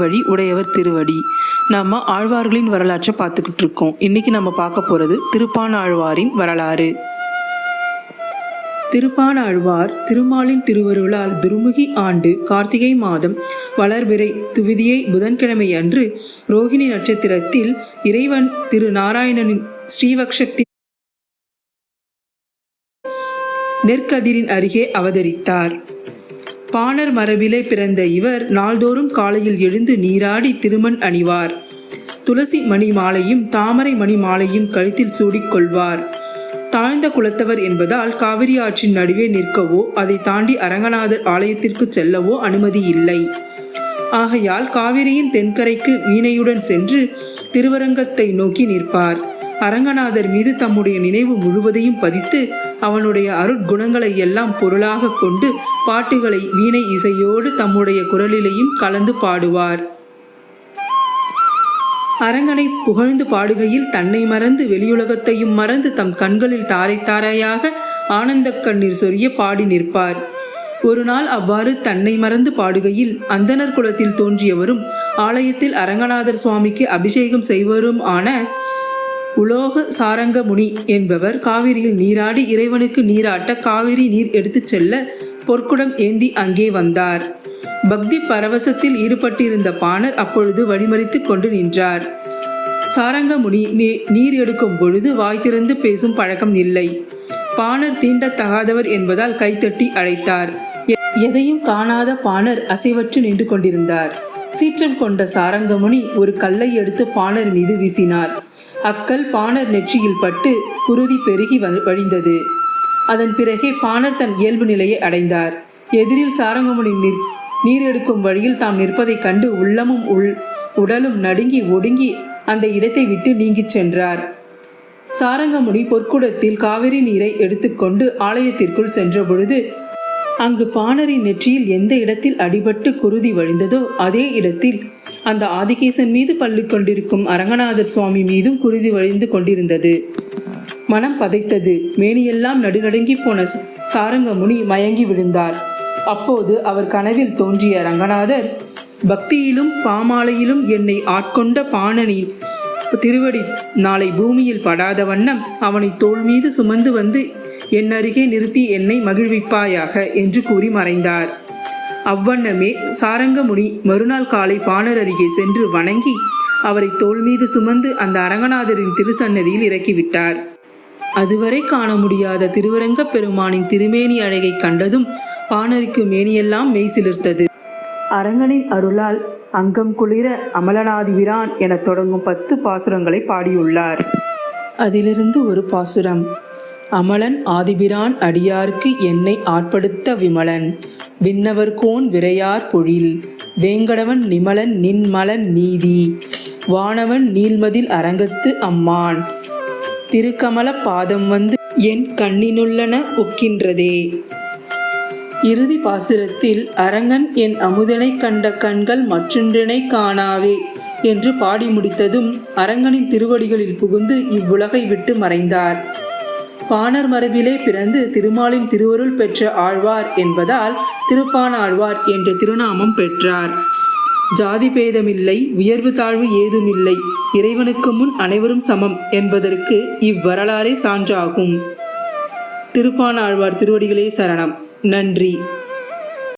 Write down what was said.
வழி உடையவர் திருவடி. நம்ம ஆழ்வார்களின் வரலாற்றை பார்த்துக்கிட்டு இருக்கோம். இன்னைக்கு நம்ம பார்க்க போறது திருப்பாணாழ்வாரின் வரலாறு. திருப்பாணாழ்வார் திருமாலின் திருவருளால் துர்முகி ஆண்டு கார்த்திகை மாதம் வளர்பிறை துவிதியை புதன்கிழமை அன்று ரோகிணி நட்சத்திரத்தில் இறைவன் திரு நாராயணனின் ஸ்ரீவக்ஷக்தி நெற்கதிரின் அருகே அவதரித்தார். பாணர் மரபிலே பிறந்த இவர் நாள்தோறும் காலையில் எழுந்து நீராடி திருமண் அணிவார். துளசி மணி மாலையும் தாமரை மணி மாலையும் கழுத்தில் சூடிக்கொள்வார். தாழ்ந்த குலத்தவர் என்பதால் காவிரி ஆற்றின் நடுவே நிற்கவோ அதை தாண்டி அரங்கநாதர் ஆலயத்திற்கு செல்லவோ அனுமதி இல்லை. ஆகையால் காவிரியின் தென்கரைக்கு வீணையுடன் சென்று திருவரங்கத்தை நோக்கி நிற்பார். அரங்கநாதர் மீது தம்முடைய நினைவு முழுவதையும் பதித்து அவனுடைய அருட்குணங்களை எல்லாம் பொருளாக கொண்டு பாட்டுகளை வீணை இசையோடு தம்முடைய குரலிலையும் கலந்து பாடுவார். அரங்கனை புகழ்ந்து பாடுகையில் தன்னை மறந்து வெளியுலகத்தையும் மறந்து தம் கண்களில் தாரை தாரையாக ஆனந்த கண்ணீர் சொரிய பாடி நிற்பார். ஒரு நாள் அவ்வாறு தன்னை மறந்து பாடுகையில் அந்தணர் குலத்தில் தோன்றியவரும் ஆலயத்தில் அரங்கநாதர் சுவாமிக்கு அபிஷேகம் செய்வரும் ஆன உலோக சாரங்க முனி என்பவர் காவிரியில் நீராடி இறைவனுக்கு நீராட்ட காவிரி நீர் எடுத்துச் செல்ல பொற்குடம் ஏந்தி அங்கே வந்தார். பக்தி பரவசத்தில் ஈடுபட்டிருந்த பாணர் அப்பொழுது வழிமறித்து கொண்டு நின்றார். சாரங்க முனி நீர் எடுக்கும் பொழுது வாய் திறந்து பேசும் பழக்கம் இல்லை. பாணர் தீண்டத்தகாதவர் என்பதால் கைத்தட்டி அழைத்தார். எதையும் காணாத பாணர் அசைவற்று நின்று கொண்டிருந்தார். சீற்றம் கொண்ட சாரங்கமுனி ஒரு கல்லை எடுத்து பாணர் மீது வீசினார். அக்கல் பாணர் நெற்றியில் பட்டு குருதி பெருகி வழிந்தது. அதன் பிறகே பாணர் தன் இயல்பு நிலையை அடைந்தார். எதிரில் சாரங்கமுனி நீர் எடுக்கும் வழியில் தாம் நிற்பதைக் கண்டு உள்ளமும் உடலும் நடுங்கி ஒடுங்கி அந்த இடத்தை விட்டு நீங்கிச் சென்றார். சாரங்கமுனி பொற்குடத்தில் காவிரி நீரை எடுத்துக்கொண்டு ஆலயத்திற்குள் சென்ற பொழுது அங்கு பாணரின் நெற்றியில் எந்த இடத்தில் அடிபட்டு குருதி வழிந்ததோ அதே இடத்தில் அந்த ஆதிகேசன் மீது பள்ளி கொண்டிருக்கும் அரங்கநாதர் சுவாமி மீதும் குருதி வழிந்து கொண்டிருந்தது. மனம் பதைத்தது. மேனியெல்லாம் நடுநடுங்கி போன சாரங்கமுனி மயங்கி விழுந்தார். அப்போது அவர் கனவில் தோன்றிய ரங்கநாதர், பக்தியிலும் பாமாலையிலும் என்னை ஆட்கொண்ட பாணனின் திருவடி நாளை பூமியில் படாத வண்ணம் அவனை தோள் மீது சுமந்து வந்து என் அருகே நிறுத்தி என்னை மகிழ்விப்பாயாக என்று கூறி மறைந்தார். அவ்வண்ணமே சாரங்கமுனி மறுநாள் காலை பாணர் அருகே சென்று வணங்கி அவரை தோள் மீது சுமந்து அந்த அரங்கநாதரின் திருசன்னதியில் இறக்கிவிட்டார். அதுவரை காண முடியாத திருவரங்க பெருமானின் திருமேனி அழகை கண்டதும் பாணருக்கு மேனியெல்லாம் மெய் சிலிர்த்தது. அரங்கனின் அருளால் அங்கம் குளிர அமலனாதிபிரான் என தொடங்கும் 10 பாசுரங்களை பாடியுள்ளார். அதிலிருந்து ஒரு பாசுரம். அமலன் ஆதிபிரான் அடியார்க்கு என்னை ஆட்படுத்த விமலன் விண்ணவர்கோன் விரையார் பொழில் வேங்கடவன் நிமலன் நின்மலன் நீதி வானவன் நீள்மதில் அரங்கத்து அம்மான் திருக்கமல பாதம் வந்து என் கண்ணினுள்ளன ஒக்கின்றதே. இறுதி பாசுரத்தில் அரங்கன் என் அமுதனை கண்ட கண்கள் மற்றொன்றினை காணாவே என்று பாடி முடித்ததும் அரங்கனின் திருவடிகளில் புகுந்து இவ்வுலகை விட்டு மறைந்தார். பாணர் மரபிலே பிறந்து திருமாலின் திருவருள் பெற்ற ஆழ்வார் என்பதால் திருப்பாணாழ்வார் என்ற திருநாமம் பெற்றார். ஜாதி பேதமில்லை, உயர்வு தாழ்வு ஏதுமில்லை, இறைவனுக்கு முன் அனைவரும் சமம் என்பதற்கு இவ்வரலாறே சான்றாகும். திருப்பாணாழ்வார் திருவடிகளே சரணம். நன்றி.